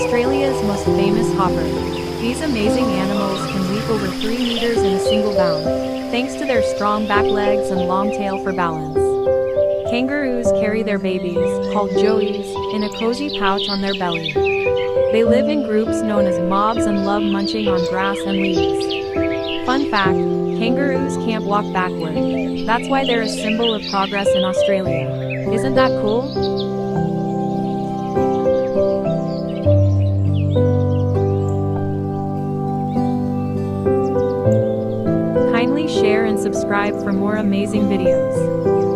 Australia's most famous hopper. These amazing animals can leap over 3 meters in a single bound, thanks to their strong back legs and long tail for balance. Kangaroos carry their babies, called joeys, in a cozy pouch on their belly. They live in groups known as mobs and love munching on grass and leaves. Fun fact, kangaroos can't walk backward. That's why they're a symbol of progress in Australia. Isn't that cool? Kindly share and subscribe for more amazing videos.